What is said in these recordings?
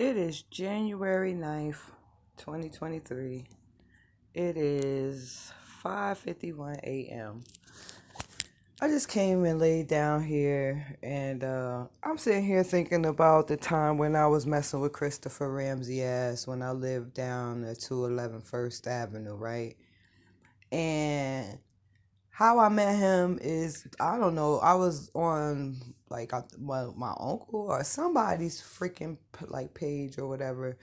It is January 9th, 2023. It is 5:51 a.m. I just came and laid down here and I'm sitting here thinking about the time when I was messing with Christopher Ramsey ass when I lived down at 211 First Avenue, right? And how I met him is, I don't know, I was on my uncle or somebody's freaking like page or whatever,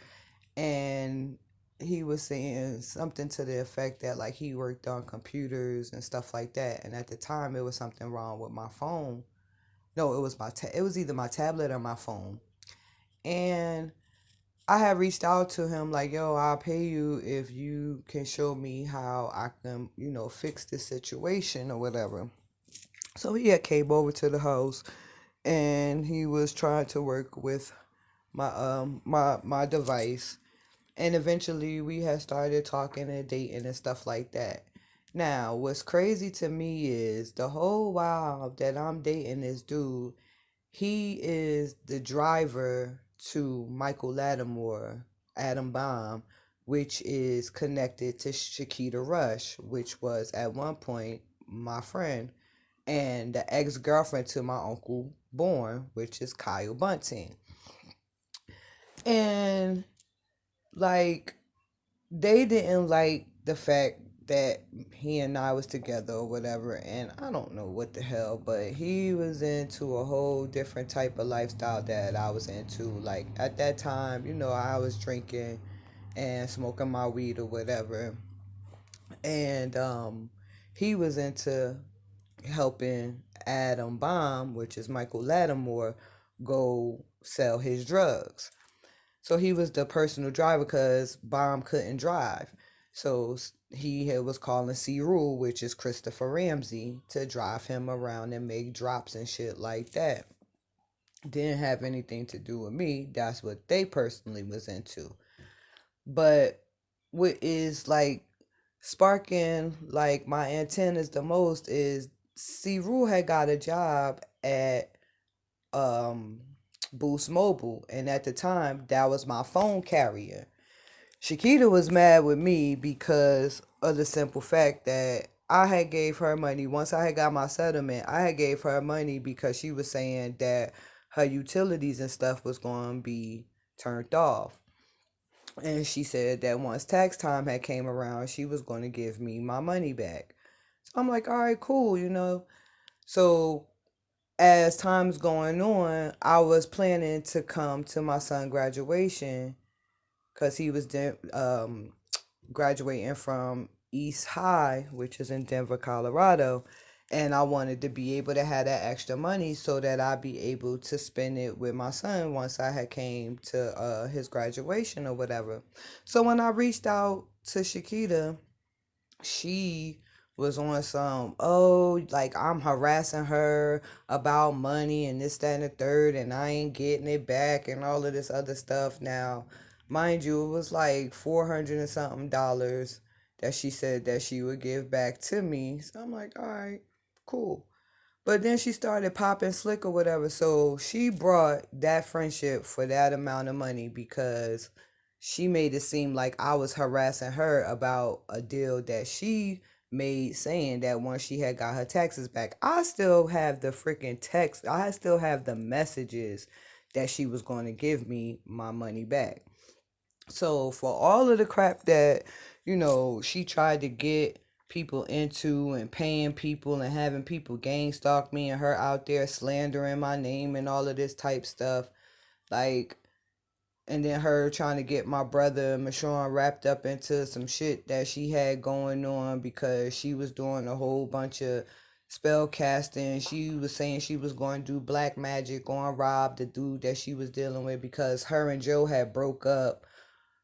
and he was saying something to the effect that like he worked on computers and stuff like that, and at the time it was something wrong with my phone. No, it was it was either my tablet or my phone. And I had reached out to him like, yo, I'll pay you if you can show me how I can, fix this situation or whatever. So he had came over to the house and he was trying to work with my device, and eventually we had started talking and dating and stuff like that. Now, what's crazy to me is the whole while that I'm dating this dude, he is the driver to Michael Lattimore, Adam Bomb, which is connected to Shakita Rush, which was at one point my friend, and the ex girlfriend to my uncle Born, which is Kyle Bunting. And like, they didn't like the fact that he and I was together or whatever, and I don't know what the hell, but he was into a whole different type of lifestyle that I was into. Like at that time, I was drinking and smoking my weed or whatever, and he was into helping Adam Bomb, which is Michael Lattimore, go sell his drugs. So he was the personal driver because Bomb couldn't drive. So was calling C. Rule, which is Christopher Ramsey, to drive him around and make drops and shit like that. Didn't have anything to do with me. That's what they personally was into. But what is like sparking like my antennas the most is C. Rule had got a job at um Boost Mobile, and at the time that was my phone carrier. Shakita was mad with me because of the simple fact that I had gave her money once I had got my settlement. I had gave her money because she was saying that her utilities and stuff was going to be turned off. And she said that once tax time had came around, she was going to give me my money back. So I'm like, all right, cool. So as time's going on, I was planning to come to my son graduation because he was graduating from East High, which is in Denver, Colorado. And I wanted to be able to have that extra money so that I'd be able to spend it with my son once I had came to his graduation or whatever. So when I reached out to Shakita, she was on some, oh, like I'm harassing her about money and this, that, and the third, and I ain't getting it back and all of this other stuff. Now, mind you, it was like 400 and something dollars that she said that she would give back to me. So I'm like, all right, cool. But then she started popping slick or whatever. So she brought that friendship for that amount of money because she made it seem like I was harassing her about a deal that she made, saying that once she had got her taxes back, I still have the freaking text. I still have the messages that she was going to give me my money back. So for all of the crap that, she tried to get people into and paying people and having people gang stalk me and her out there slandering my name and all of this type stuff, like, and then her trying to get my brother Michonne wrapped up into some shit that she had going on because she was doing a whole bunch of spell casting. She was saying she was going to do black magic on Rob, the dude that she was dealing with, because her and Joe had broke up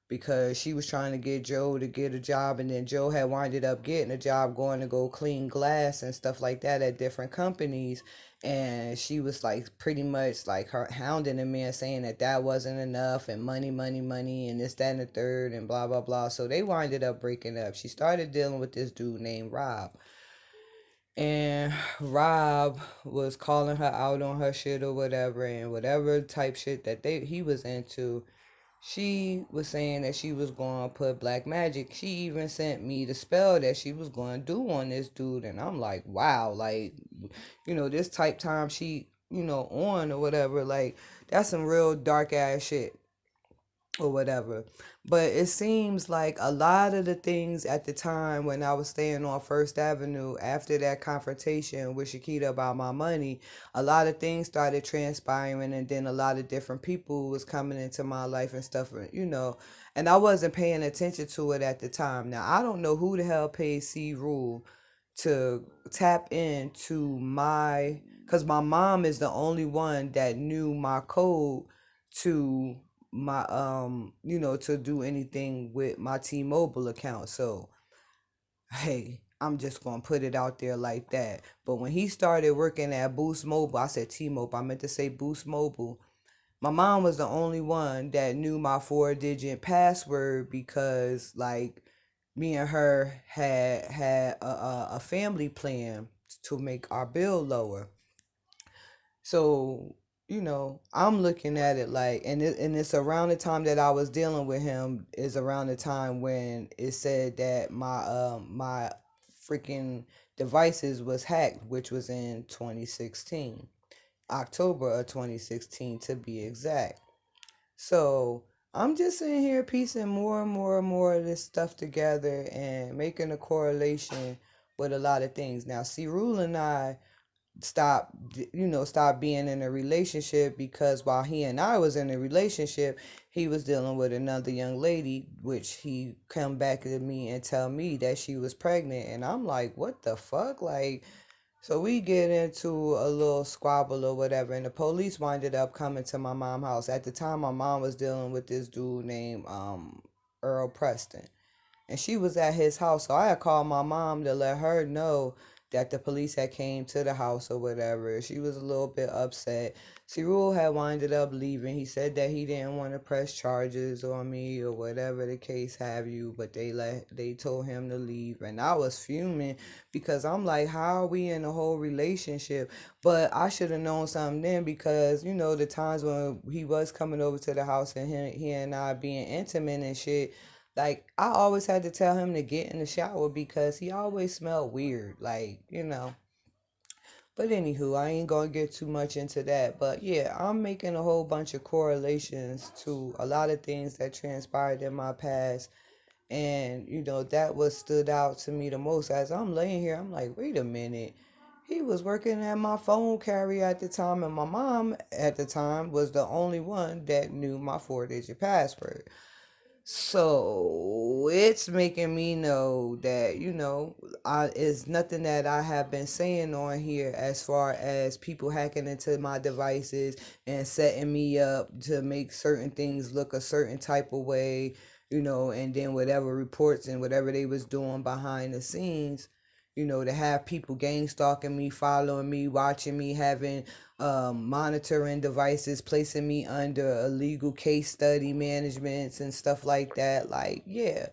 because she was trying to get Joe to get a job, and then Joe had winded up getting a job going to go clean glass and stuff like that at different companies. And she was like pretty much like her hounding him and saying that that wasn't enough and money, money, money, and this, that, and the third, and blah, blah, blah. So they winded up breaking up. She started dealing with this dude named Rob. And Rob was calling her out on her shit or whatever, and whatever type shit that he was into, She was saying that she was going to put black magic. She even sent me the spell that she was going to do on this dude. And I'm like, wow, like, this type time she, on or whatever, like, that's some real dark ass shit or whatever. But it seems like a lot of the things at the time when I was staying on First Avenue after that confrontation with Shakita about my money, a lot of things started transpiring, and then a lot of different people was coming into my life and stuff, and I wasn't paying attention to it at the time. Now, I don't know who the hell paid C Rule to tap into because my mom is the only one that knew my code to my to do anything with my T-Mobile account. So hey, I'm just gonna put it out there like that. But when he started working at Boost Mobile, I said T-Mobile, I meant to say Boost Mobile. My mom was the only one that knew my 4-digit password because like me and her had a family plan to make our bill lower. So, I'm looking at it like, and it's around the time that I was dealing with him is around the time when it said that my freaking devices was hacked, which was in 2016, October of 2016 to be exact. So I'm just sitting here piecing more and more and more of this stuff together and making a correlation with a lot of things. Now, see, Rule and I stop being in a relationship because while he and I was in a relationship, he was dealing with another young lady, which he come back to me and tell me that she was pregnant, and I'm like, what the fuck, like. So we get into a little squabble or whatever, and the police winded up coming to my mom's house. At the time, my mom was dealing with this dude named Earl Preston, and she was at his house. So I had called my mom to let her know that the police had came to the house or whatever. She was a little bit upset. See, Rule had winded up leaving. He said that he didn't want to press charges on me or whatever the case have you, but they told him to leave, and I was fuming because I'm like, how are we in a whole relationship? But I should have known something then because the times when he was coming over to the house and he and I being intimate and shit, like, I always had to tell him to get in the shower because he always smelled weird, like. But anywho, I ain't gonna get too much into that. But yeah, I'm making a whole bunch of correlations to a lot of things that transpired in my past. And, that was stood out to me the most. As I'm laying here, I'm like, wait a minute. He was working at my phone carrier at the time, and my mom at the time was the only one that knew my 4-digit password. So it's making me know that, it's nothing that I have been saying on here as far as people hacking into my devices and setting me up to make certain things look a certain type of way, and then whatever reports and whatever they was doing behind the scenes, to have people gang stalking me, following me, watching me, having monitoring devices, placing me under illegal case study managements and stuff like that. Like, yeah,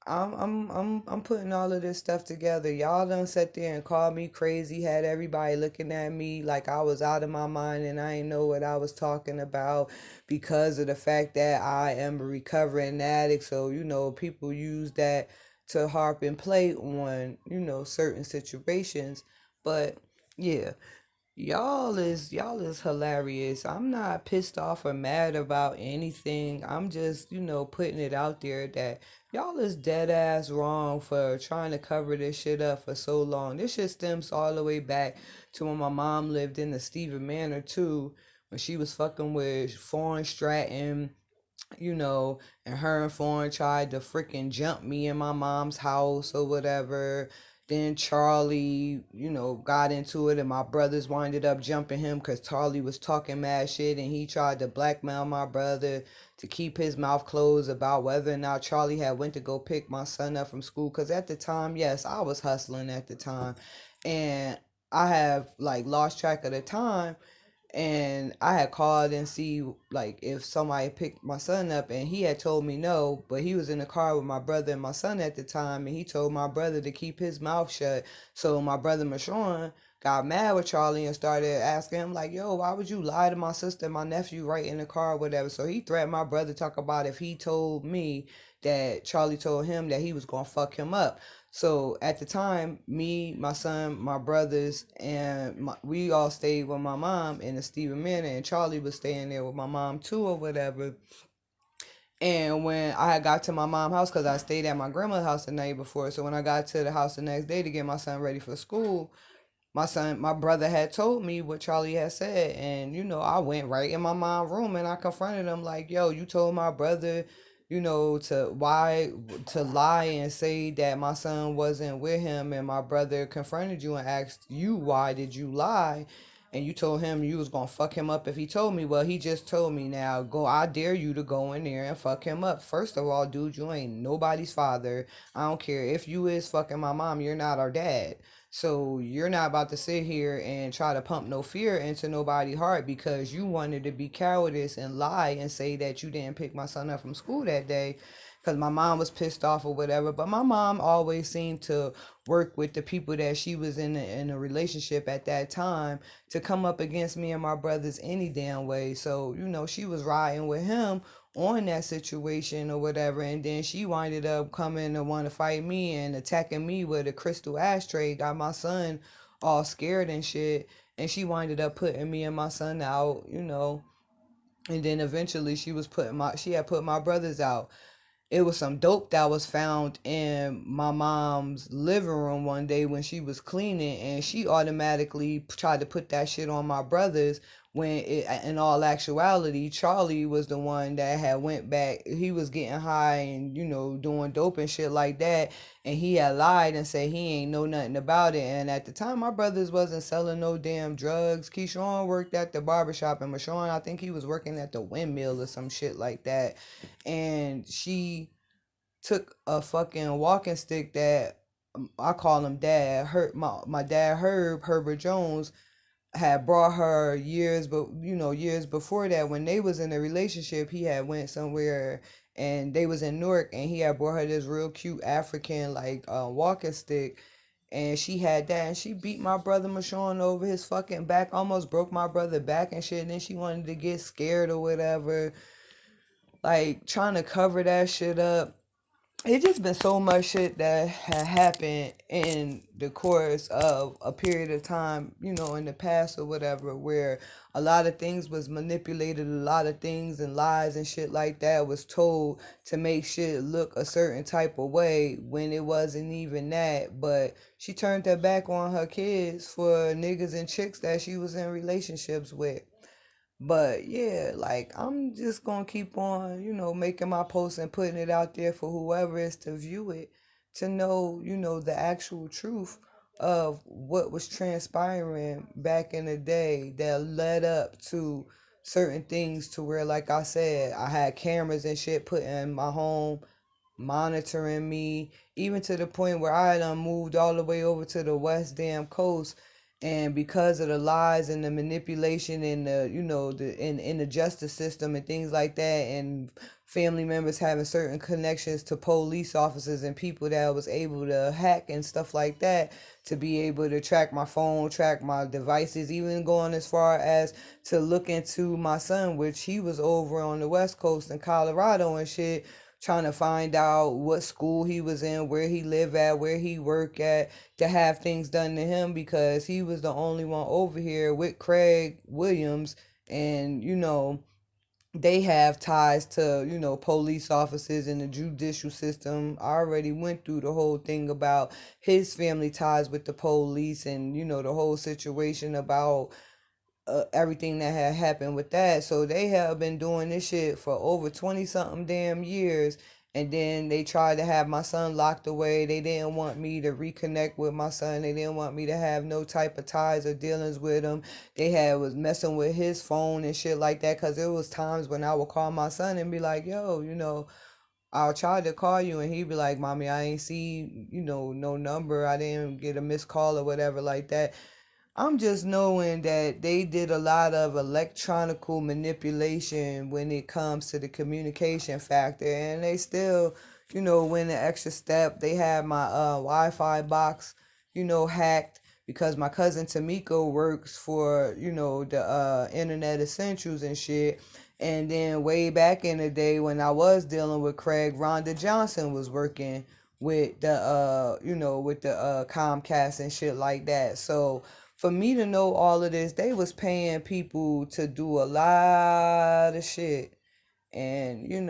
I'm putting all of this stuff together. Y'all done sat there and called me crazy, had everybody looking at me like I was out of my mind and I didn't know what I was talking about because of the fact that I am a recovering addict. So, people use that to harp and play on, certain situations. But yeah, y'all is hilarious. I'm not pissed off or mad about anything. I'm just, putting it out there that y'all is dead ass wrong for trying to cover this shit up for so long. This shit stems all the way back to when my mom lived in the Stephen Manor too, when she was fucking with Foreign Stratton, and her and Foreign tried to freaking jump me in my mom's house or whatever. Then Charlie, got into it, and my brothers winded up jumping him because Charlie was talking mad shit, and he tried to blackmail my brother to keep his mouth closed about whether or not Charlie had went to go pick my son up from school. Because at the time, yes, I was hustling at the time, and I have like lost track of the time, and I had called and see like if somebody picked my son up, and he had told me no, but he was in the car with my brother and my son at the time, and he told my brother to keep his mouth shut so my brother Mashawn got mad with Charlie and started asking him like, "Yo, why would you lie to my sister, and my nephew, right in the car, or whatever?" So he threatened my brother, talk about if he told me that Charlie told him that he was gonna fuck him up. So at the time, me, my son, my brothers, and we all stayed with my mom in the Stephen Manor, and Charlie was staying there with my mom too, or whatever. And when I got to my mom's house, because I stayed at my grandma's house the night before, so when I got to the house the next day to get my son ready for school, my brother had told me what Charlie had said. And, I went right in my mom's room and I confronted him like, yo, you told my brother, to lie and say that my son wasn't with him. And my brother confronted you and asked you, why did you lie? And you told him you was gonna fuck him up if he told me. Well, he just told me. Now go, I dare you to go in there and fuck him up. First of all, dude, you ain't nobody's father. I don't care if you is fucking my mom, you're not our dad. So you're not about to sit here and try to pump no fear into nobody's heart because you wanted to be cowardice and lie and say that you didn't pick my son up from school that day because my mom was pissed off or whatever. But my mom always seemed to work with the people that she was in a relationship at that time to come up against me and my brothers any damn way. So, she was riding with him on that situation or whatever, and then she winded up coming to want to fight me and attacking me with a crystal ashtray, got my son all scared and shit, and she winded up putting me and my son out. And then eventually she had put my brothers out. It was some dope that was found in my mom's living room one day when she was cleaning, and she automatically tried to put that shit on my brothers when in all actuality Charlie was the one that had went back. He was getting high and doing dope and shit like that, and he had lied and said he ain't know nothing about it. And at the time my brothers wasn't selling no damn drugs. Keyshawn worked at the barbershop, and Mashawn, I think he was working at the windmill or some shit like that. And she took a fucking walking stick that I call him dad. My dad Herbert Jones had brought her years, but years before that when they was in a relationship, he had went somewhere and they was in Newark, and he had brought her this real cute African like walking stick. And she had that, and she beat my brother Mashawn over his fucking back, almost broke my brother back and shit. And then she wanted to get scared or whatever, like trying to cover that shit up. It just been so much shit that had happened in the course of a period of time, in the past or whatever, where a lot of things was manipulated, a lot of things and lies and shit like that was told to make shit look a certain type of way when it wasn't even that. But she turned her back on her kids for niggas and chicks that she was in relationships with. But yeah, like I'm just gonna keep on, making my posts and putting it out there for whoever is to view it to know, the actual truth of what was transpiring back in the day that led up to certain things to where, like I said, I had cameras and shit put in my home monitoring me, even to the point where I done moved all the way over to the West damn coast. And because of the lies and the manipulation and the in the justice system and things like that, and family members having certain connections to police officers and people that was able to hack and stuff like that, to be able to track my phone, track my devices, even going as far as to look into my son, which he was over on the West Coast in Colorado and shit, trying to find out what school he was in, where he lived at, where he worked at, to have things done to him because he was the only one over here with Craig Williams. And, they have ties to, police officers in the judicial system. I already went through the whole thing about his family ties with the police and, the whole situation about everything that had happened with that. So they have been doing this shit for over 20 something damn years. And then they tried to have my son locked away. They didn't want me to reconnect with my son. They didn't want me to have no type of ties or dealings with him. They had was messing with his phone and shit like that. Cause there was times when I would call my son and be like, yo, I'll try to call you, and he'd be like, mommy, I ain't see, no number. I didn't get a missed call or whatever like that. I'm just knowing that they did a lot of electronical manipulation when it comes to the communication factor, and they still, went the extra step. They had my Wi-Fi box, hacked because my cousin Tamiko works for, the Internet Essentials and shit. And then way back in the day when I was dealing with Craig, Rhonda Johnson was working with the with the Comcast and shit like that. So for me to know all of this, they was paying people to do a lot of shit. And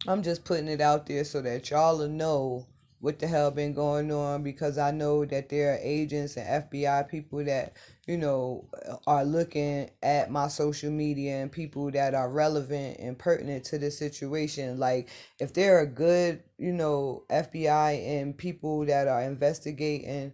I'm just putting it out there so that y'all will know what the hell been going on, because I know that there are agents and FBI people that, are looking at my social media, and people that are relevant and pertinent to the situation. Like, if there are good, FBI and people that are investigating,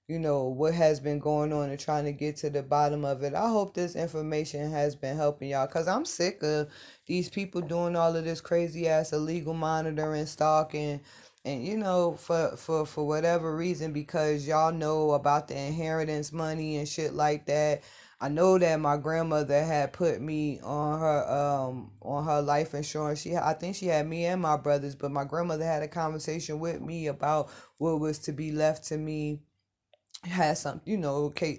what has been going on and trying to get to the bottom of it. I hope this information has been helping y'all, because I'm sick of these people doing all of this crazy ass illegal monitoring, stalking, and for whatever reason, because y'all know about the inheritance money and shit like that. I know that my grandmother had put me on her life insurance. I think she had me and my brothers, but my grandmother had a conversation with me about what was to be left to me, had some,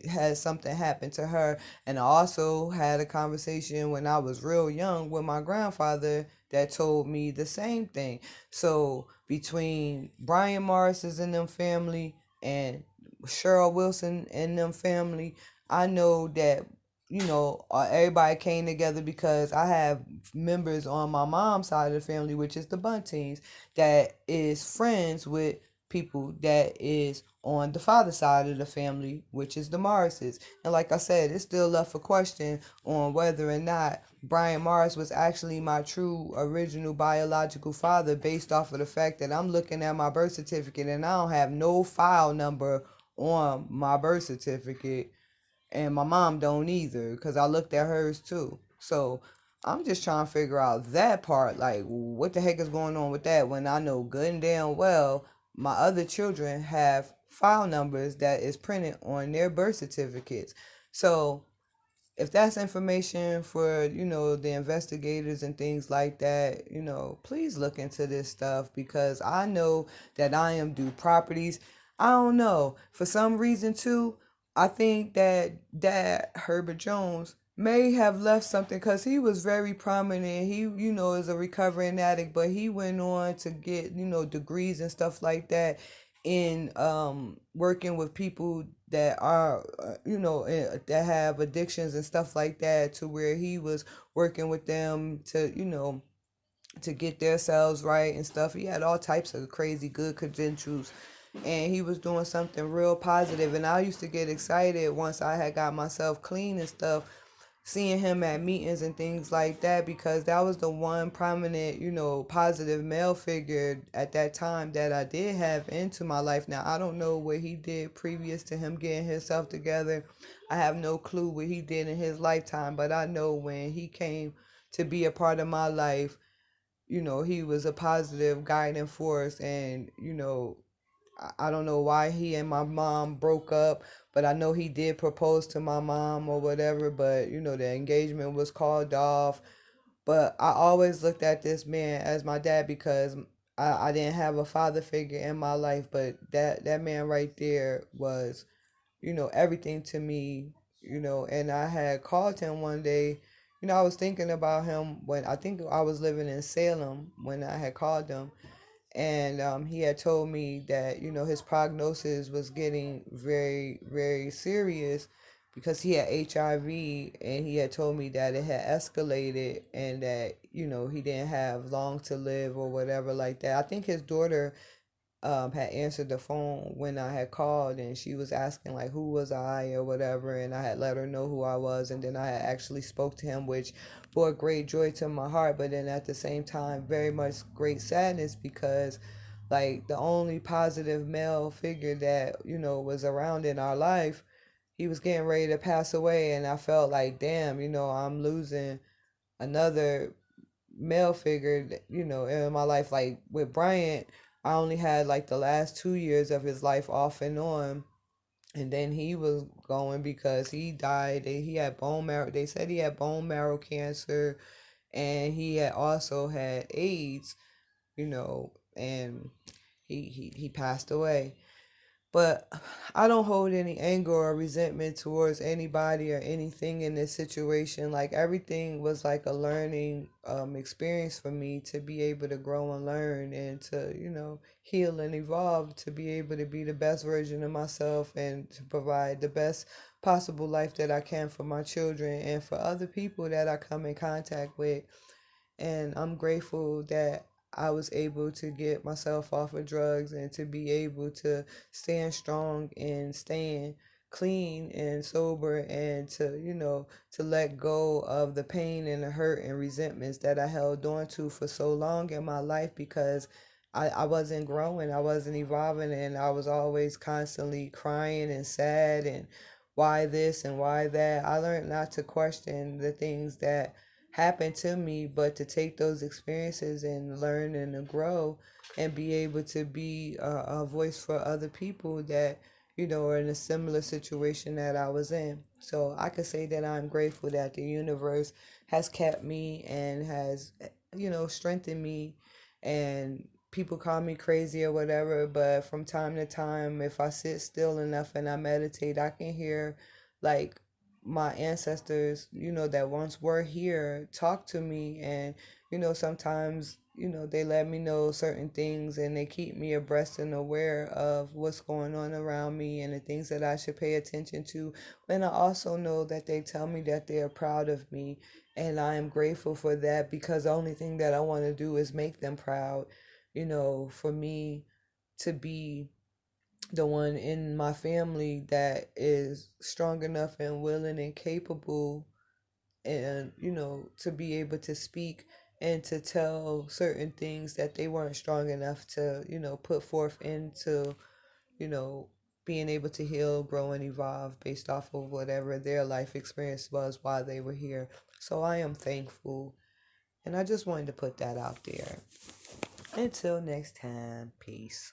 had something happen to her. And I also had a conversation when I was real young with my grandfather that told me the same thing. So between Brian Morris's and them family and Cheryl Wilson and them family, I know that everybody came together, because I have members on my mom's side of the family, which is the Buntings, that is friends with people that is on the father side of the family, which is the Morrises. And like I said, it's still left a question on whether or not Brian Morris was actually my true original biological father, based off of the fact that I'm looking at my birth certificate and I don't have no file number on my birth certificate, and my mom don't either, because I looked at hers too. So I'm just trying to figure out that part, like what the heck is going on with that, when I know good and damn well my other children have file numbers that is printed on their birth certificates. So if that's information for the investigators and things like that, please look into this stuff, because I know that I am due properties. I don't know, for some reason too, I think that Herbert Jones may have left something, because he was very prominent. He is a recovering addict, but he went on to get degrees and stuff like that in working with people that are that have addictions and stuff like that, to where he was working with them to to get themselves right and stuff. He had all types of crazy good credentials, and he was doing something real positive. And I used to get excited once I had got myself clean and stuff, seeing him at meetings and things like that, because that was the one prominent, positive male figure at that time that I did have into my life. Now, I don't know what he did previous to him getting himself together. I have no clue what he did in his lifetime, but I know when he came to be a part of my life, he was a positive guiding force. And I don't know why he and my mom broke up, but I know he did propose to my mom or whatever, but the engagement was called off. But I always looked at this man as my dad, because I didn't have a father figure in my life, but that man right there was, everything to me, and I had called him one day. I was thinking about him when I think I was living in Salem when I had called him, and he had told me that his prognosis was getting very, very serious, because he had HIV, and he had told me that it had escalated, and that he didn't have long to live or whatever like that. I think his daughter had answered the phone when I had called, and she was asking like who was I or whatever, and I had let her know who I was, and then I had actually spoke to him, which brought great joy to my heart, but then at the same time very much great sadness, because like the only positive male figure that was around in our life, he was getting ready to pass away, and I felt like, damn, I'm losing another male figure, in my life. Like with Bryant, I only had like the last 2 years of his life off and on. And then he was going because he died. He had bone marrow. They said he had bone marrow cancer, and he had also had AIDS. And he passed away. But I don't hold any anger or resentment towards anybody or anything in this situation. Like everything was like a learning experience for me to be able to grow and learn and to, heal and evolve to be able to be the best version of myself and to provide the best possible life that I can for my children and for other people that I come in contact with. And I'm grateful that I was able to get myself off of drugs and to be able to stand strong and stand clean and sober and to, to let go of the pain and the hurt and resentments that I held on to for so long in my life because I wasn't growing, I wasn't evolving, and I was always constantly crying and sad and why this and why that. I learned not to question the things that happened to me, but to take those experiences and learn and to grow and be able to be a voice for other people that, are in a similar situation that I was in. So I could say that I'm grateful that the universe has kept me and has, strengthened me. And people call me crazy or whatever, but from time to time, if I sit still enough and I meditate, I can hear like my ancestors, that once were here talk to me. And, sometimes, they let me know certain things and they keep me abreast and aware of what's going on around me and the things that I should pay attention to. And I also know that they tell me that they are proud of me. And I am grateful for that because the only thing that I want to do is make them proud, for me to be the one in my family that is strong enough and willing and capable and to be able to speak and to tell certain things that they weren't strong enough to put forth into you know being able to heal, grow, and evolve based off of whatever their life experience was while they were here. So I am thankful, and I just wanted to put that out there. Until next time, peace.